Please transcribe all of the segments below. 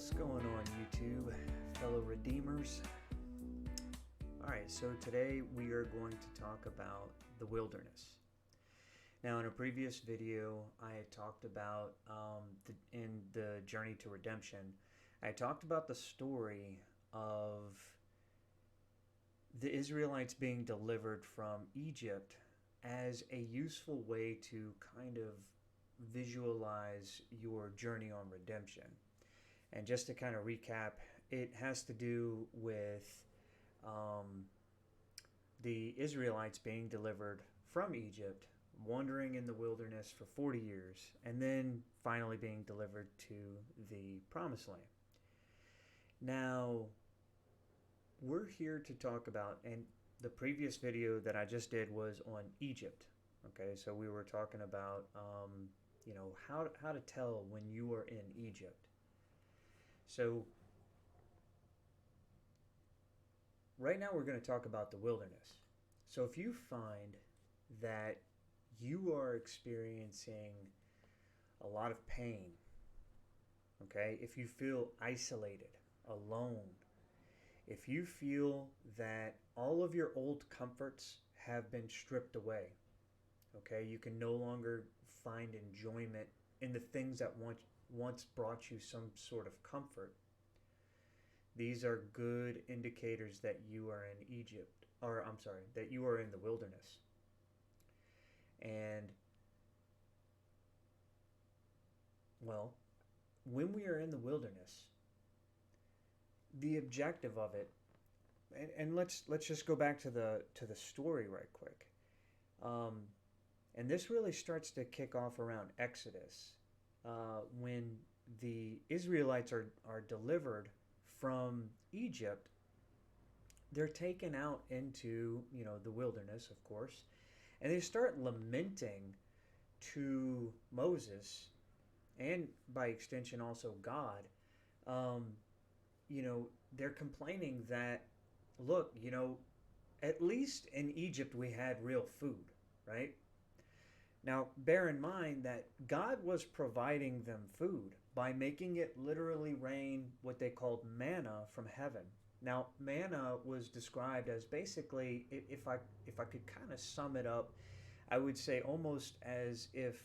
What's going on, YouTube, fellow redeemers? Alright, so today we are going to talk about the wilderness. Now, in a previous video, I had talked about, in the Journey to Redemption, I talked about the story of the Israelites being delivered from Egypt as a useful way to kind of visualize your journey on redemption. And just to kind of recap, it has to do with the Israelites being delivered from Egypt, wandering in the wilderness for 40 years, and then finally being delivered to the Promised Land. Now, we're here to talk about, and the previous video that I just did was on Egypt. Okay, so we were talking about, how to tell when you are in Egypt. So right now we're going to talk about the wilderness. So if you find that you are experiencing a lot of pain, okay, if you feel isolated, alone, if you feel that all of your old comforts have been stripped away, okay, you can no longer find enjoyment in the things that once brought you some sort of comfort, these are good indicators that you are in Egypt, or I'm sorry, that you are in the wilderness. And, well, when we are in the wilderness, the objective of it, and let's just go back to the story right quick. And this really starts to kick off around Exodus, when the Israelites are delivered from Egypt. They're taken out into, the wilderness, of course, and they start lamenting to Moses, and by extension also God. They're complaining that, look, at least in Egypt we had real food, right? Now, bear in mind that God was providing them food by making it literally rain what they called manna from heaven. Now, manna was described as basically, if I could kind of sum it up, I would say almost as if,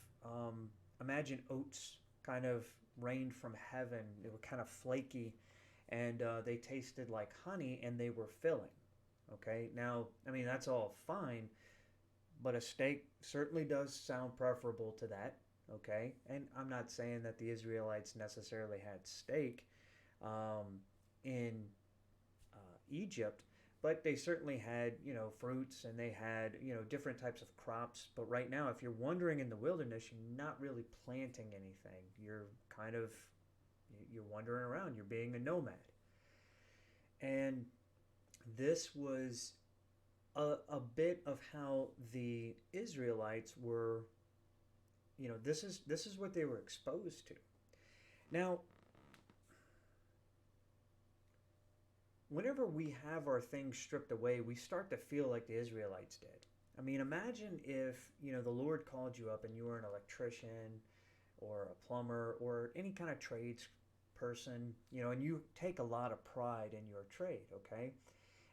imagine oats kind of rained from heaven. They were kind of flaky, and they tasted like honey, and they were filling. Okay, now, I mean, that's all fine, but a steak certainly does sound preferable to that, okay? And I'm not saying that the Israelites necessarily had steak in Egypt, but they certainly had, fruits, and they had, different types of crops. But right now, if you're wandering in the wilderness, you're not really planting anything. You're wandering around. You're being a nomad. And this was a bit of how the Israelites were, this is what they were exposed to. Now, whenever we have our things stripped away, we start to feel like the Israelites did. I mean, imagine if, the Lord called you up and you were an electrician or a plumber or any kind of trades person, and you take a lot of pride in your trade, okay?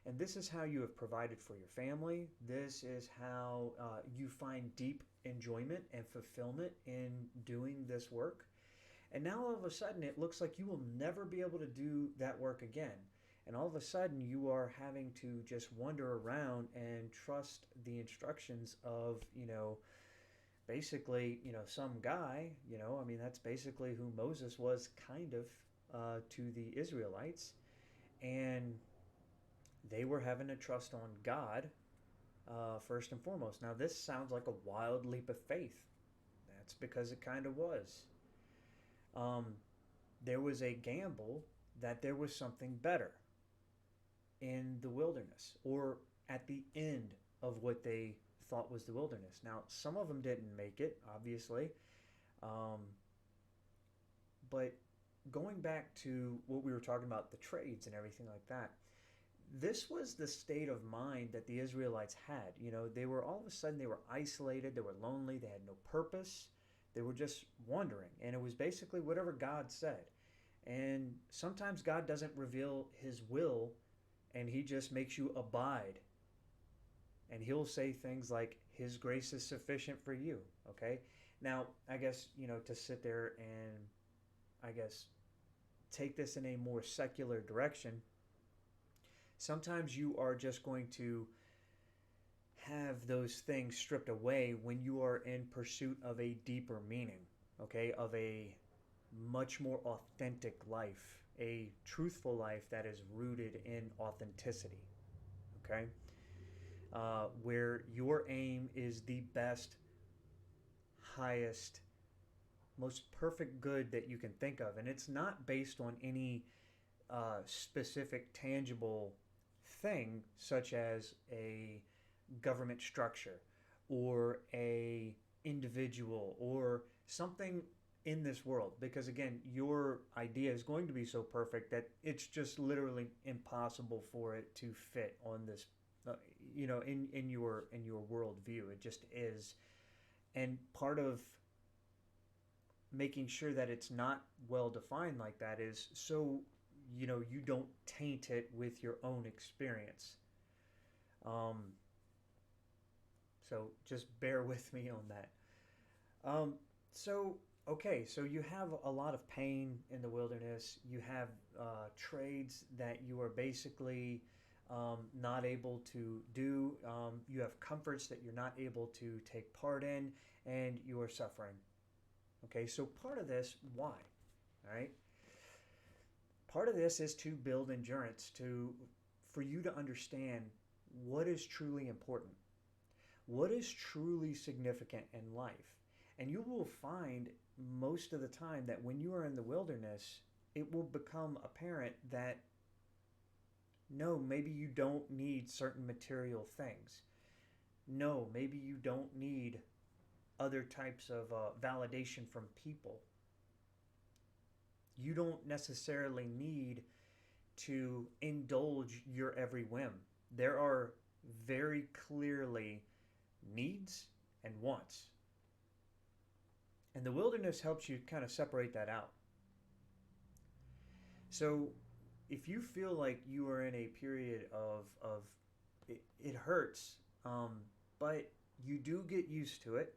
And this is how you have provided for your family. This is how you find deep enjoyment and fulfillment in doing this work. And now all of a sudden it looks like you will never be able to do that work again. And all of a sudden you are having to just wander around and trust the instructions of, basically, some guy, I mean, that's basically who Moses was kind of to the Israelites. And they were having to trust on God first and foremost. Now, this sounds like a wild leap of faith. That's because it kind of was. There was a gamble that there was something better in the wilderness, or at the end of what they thought was the wilderness. Now, some of them didn't make it, obviously. But going back to what we were talking about, the trades and everything like that, this was the state of mind that the Israelites had. They were all of a sudden, they were isolated, they were lonely, they had no purpose, they were just wandering. And it was basically whatever God said. And sometimes God doesn't reveal his will, and he just makes you abide. And he'll say things like, his grace is sufficient for you. Okay. Now, I guess, to sit there and, I guess, take this in a more secular direction, sometimes you are just going to have those things stripped away when you are in pursuit of a deeper meaning, okay, of a much more authentic life, a truthful life that is rooted in authenticity, okay, where your aim is the best, highest, most perfect good that you can think of. And it's not based on any specific, tangible thing, such as a government structure or a individual or something in this world, because again, your idea is going to be so perfect that it's just literally impossible for it to fit on this in your worldview. It just is. And part of making sure that it's not well defined like that is so you don't taint it with your own experience. um, so just bear with me on that. um, so okay, so you have a lot of pain in the wilderness. You have trades that you are basically not able to do. You have comforts that you're not able to take part in, and you are suffering. Okay, so part of this, why? All right, part of this is to build endurance, for you to understand what is truly important, what is truly significant in life. And you will find most of the time that when you are in the wilderness, it will become apparent that no, maybe you don't need certain material things. No, maybe you don't need other types of validation from people. You don't necessarily need to indulge your every whim. There are very clearly needs and wants. And the wilderness helps you kind of separate that out. So if you feel like you are in a period of it hurts, but you do get used to it,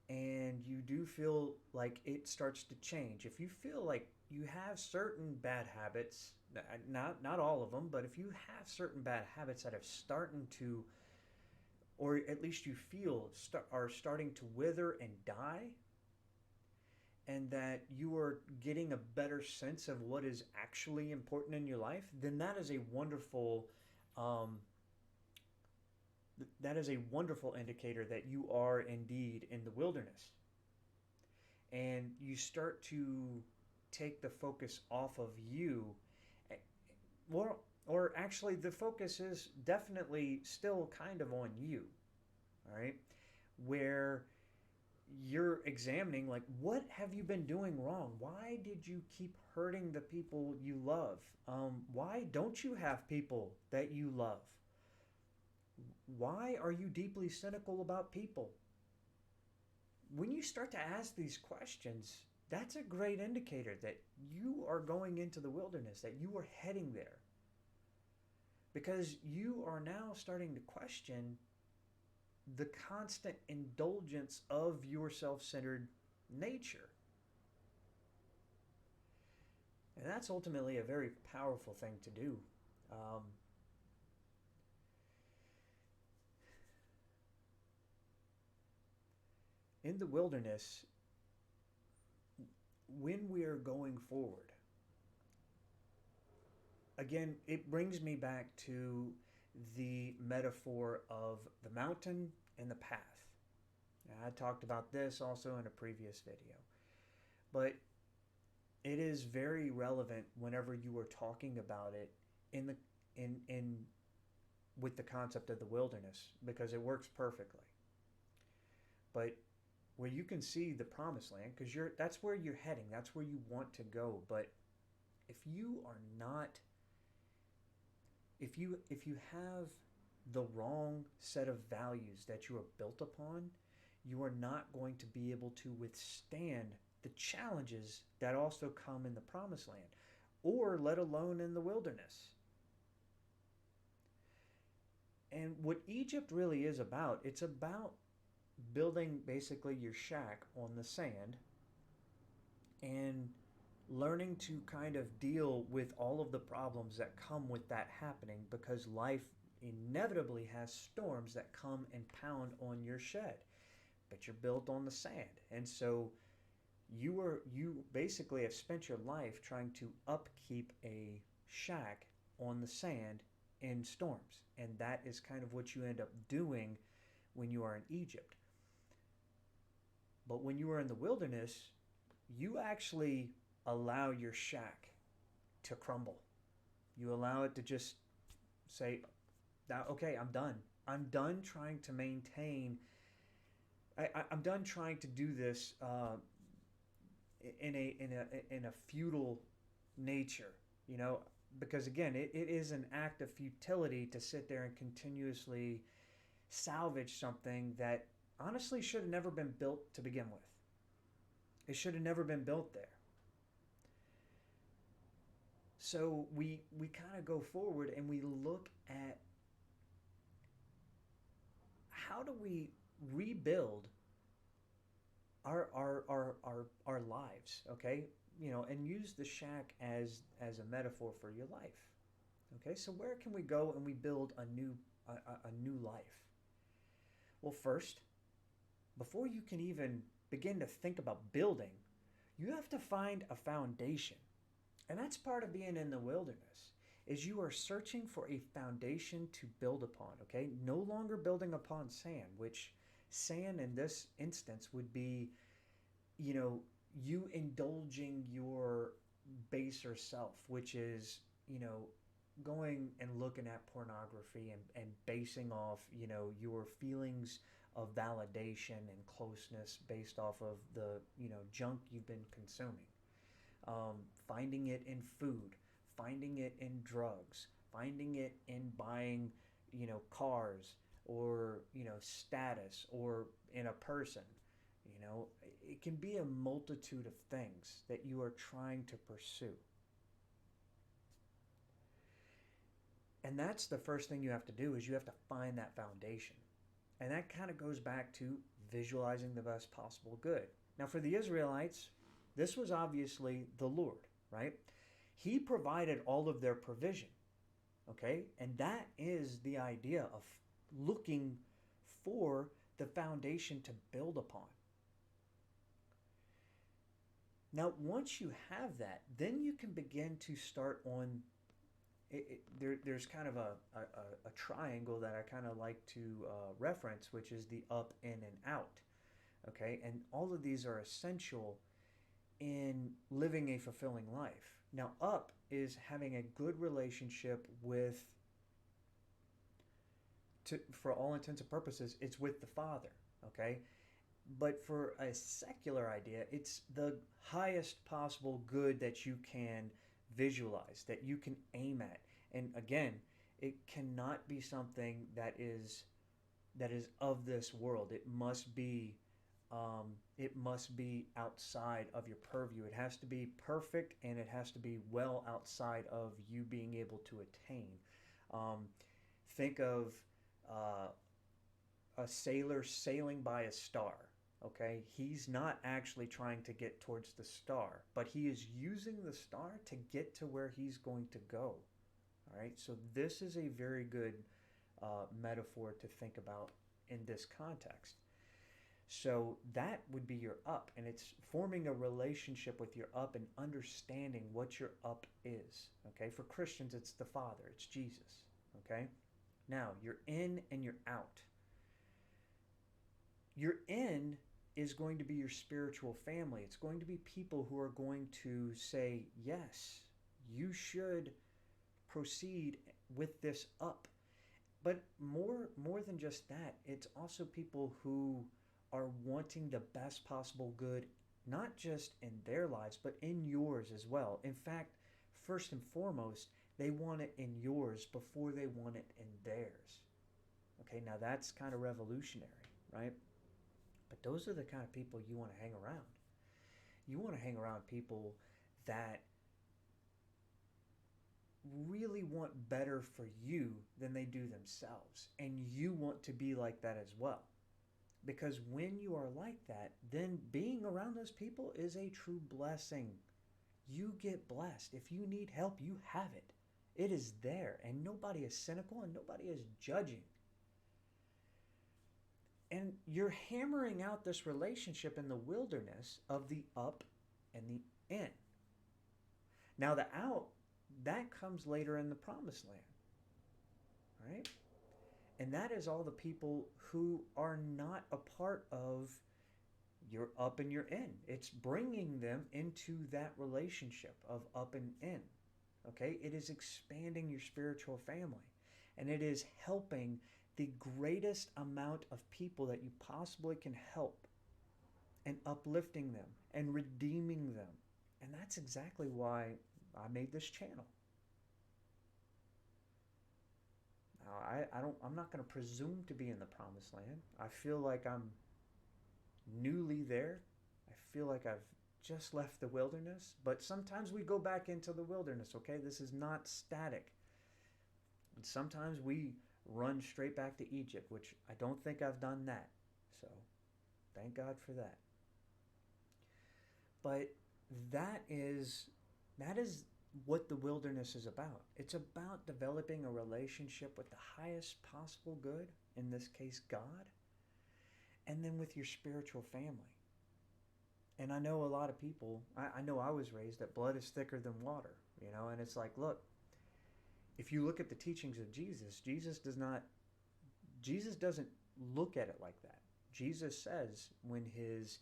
and you do feel like it starts to change. If you feel like you have certain bad habits, not all of them, but if you have certain bad habits that are starting to, or at least you feel are starting to wither and die, and that you are getting a better sense of what is actually important in your life, then um, that is a wonderful indicator that you are indeed in the wilderness. And you start to take the focus off of you. Or actually, the focus is definitely still kind of on you, all right? Where you're examining, like, what have you been doing wrong? Why did you keep hurting the people you love? Why don't you have people that you love? Why are you deeply cynical about people? When you start to ask these questions, that's a great indicator that you are going into the wilderness, that you are heading there. Because you are now starting to question the constant indulgence of your self-centered nature. And that's ultimately a very powerful thing to do. In the wilderness, when we are going forward, again, it brings me back to the metaphor of the mountain and the path. Now, I talked about this also in a previous video, but it is very relevant whenever you are talking about it in the in with the concept of the wilderness, because it works perfectly. But where you can see the promised land, because that's where you're heading, that's where you want to go. But if you are not, if you have the wrong set of values that you are built upon, you are not going to be able to withstand the challenges that also come in the promised land, or let alone in the wilderness. And what Egypt really is about, it's about building basically your shack on the sand and learning to kind of deal with all of the problems that come with that happening, because life inevitably has storms that come and pound on your shed, but you're built on the sand. And so you basically have spent your life trying to upkeep a shack on the sand in storms, and that is kind of what you end up doing when you are in Egypt. But when you are in the wilderness, you actually allow your shack to crumble. You allow it to just say, okay, I'm done. I'm done trying to maintain. I'm done trying to do this in a futile nature, you know, because again, it is an act of futility to sit there and continuously salvage something that honestly should have never been built to begin with. It should have never been built there. So we kind of go forward and we look at how do we rebuild our lives, okay? You know, and use the shack as a metaphor for your life. Okay, so where can we go and we build a new life? Well, first, before you can even begin to think about building, you have to find a foundation. And that's part of being in the wilderness, is you are searching for a foundation to build upon, okay? No longer building upon sand, which sand in this instance would be, you know, you indulging your baser self, which is, you know, going and looking at pornography and basing off, you know, your feelings of validation and closeness based off of the, you know, junk you've been consuming. Finding it in food, finding it in drugs, finding it in buying, you know, cars, or, you know, status, or in a person. You know, it can be a multitude of things that you are trying to pursue. And that's the first thing you have to do, is you have to find that foundation. And that kind of goes back to visualizing the best possible good. Now, for the Israelites, this was obviously the Lord, right? He provided all of their provision, okay? And that is the idea of looking for the foundation to build upon. Now, once you have that, then you can begin to start on, there's kind of a triangle that I kind of like to reference, which is the up, in, and out, okay? And all of these are essential in living a fulfilling life. Now, up is having a good relationship with, for all intents and purposes, it's with the Father, okay? But for a secular idea, it's the highest possible good that you can visualize, that you can aim at. And again, it cannot be something that is of this world. It must be outside of your purview. It has to be perfect, and it has to be well outside of you being able to attain. Think of a sailor sailing by a star. Okay, he's not actually trying to get towards the star, but he is using the star to get to where he's going to go. All right, so this is a very good metaphor to think about in this context. So that would be your up, and it's forming a relationship with your up and understanding what your up is. Okay, for Christians, it's the Father, it's Jesus. Okay, now you're in and you're out. Your in is going to be your spiritual family. It's going to be people who are going to say, yes, you should proceed with this up. But more than just that, it's also people who are wanting the best possible good, not just in their lives, but in yours as well. In fact, first and foremost, they want it in yours before they want it in theirs. Okay, now that's kind of revolutionary, right? But those are the kind of people you want to hang around. You want to hang around people that really want better for you than they do themselves. And you want to be like that as well. Because when you are like that, then being around those people is a true blessing. You get blessed. If you need help, you have it. It is there, and nobody is cynical and nobody is judging. And you're hammering out this relationship in the wilderness of the up and the in. Now, the out, that comes later in the promised land, right? And that is all the people who are not a part of your up and your in. It's bringing them into that relationship of up and in. Okay? It is expanding your spiritual family. And it is helping the greatest amount of people that you possibly can help, and uplifting them and redeeming them. And that's exactly why I made this channel. Now, I'm not going to presume to be in the promised land. I feel like I'm newly there. I feel like I've just left the wilderness, but sometimes we go back into the wilderness, okay? This is not static. And sometimes we run straight back to Egypt, which I don't think I've done that. So, thank God for that. But that is what the wilderness is about. It's about developing a relationship with the highest possible good, in this case God, and then with your spiritual family. And I know a lot of people, I know I was raised that blood is thicker than water, and it's like, look, if you look at the teachings of Jesus, Jesus doesn't look at it like that. Jesus says when his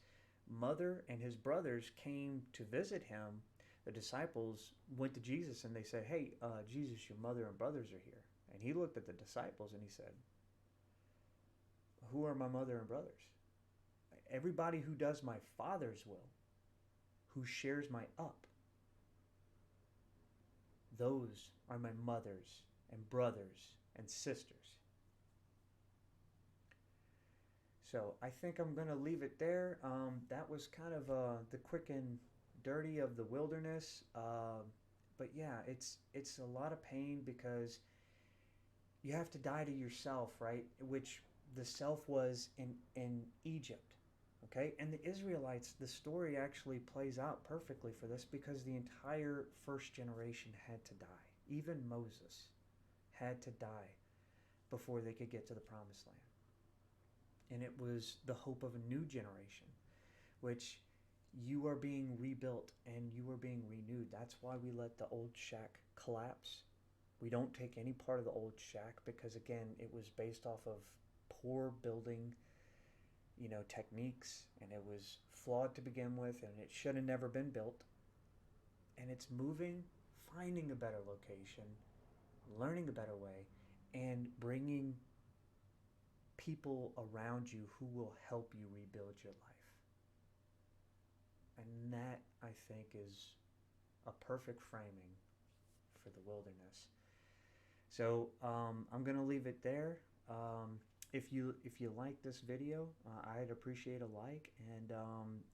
mother and his brothers came to visit him, the disciples went to Jesus and they said, hey, Jesus, your mother and brothers are here. And he looked at the disciples and he said, who are my mother and brothers? Everybody who does my Father's will, who shares my up, those are my mothers and brothers and sisters. So I think I'm going to leave it there. That was kind of the quick and dirty of the wilderness. But yeah, it's a lot of pain because you have to die to yourself, right? Which the self was in Egypt. Okay, and the Israelites, the story actually plays out perfectly for this because the entire first generation had to die. Even Moses had to die before they could get to the promised land. And it was the hope of a new generation, which you are being rebuilt and you are being renewed. That's why we let the old shack collapse. We don't take any part of the old shack because, again, it was based off of poor building techniques, and it was flawed to begin with, and it should have never been built. And it's moving, finding a better location, learning a better way, and bringing people around you who will help you rebuild your life. And that, I think, is a perfect framing for the wilderness. So I'm going to leave it there. If you like this video, I'd appreciate a like, and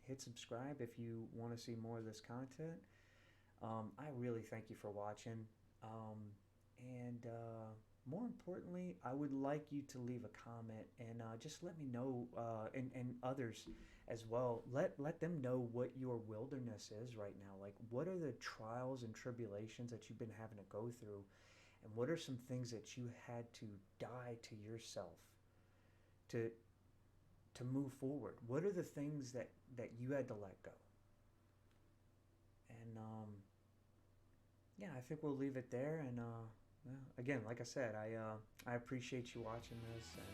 hit subscribe if you want to see more of this content. I really thank you for watching, and more importantly, I would like you to leave a comment and just let me know, and others as well. Let them know what your wilderness is right now. Like, what are the trials and tribulations that you've been having to go through, and what are some things that you had to die to yourself to move forward? What are the things that you had to let go? And yeah, I think we'll leave it there. And well, again, like I said, I appreciate you watching this, and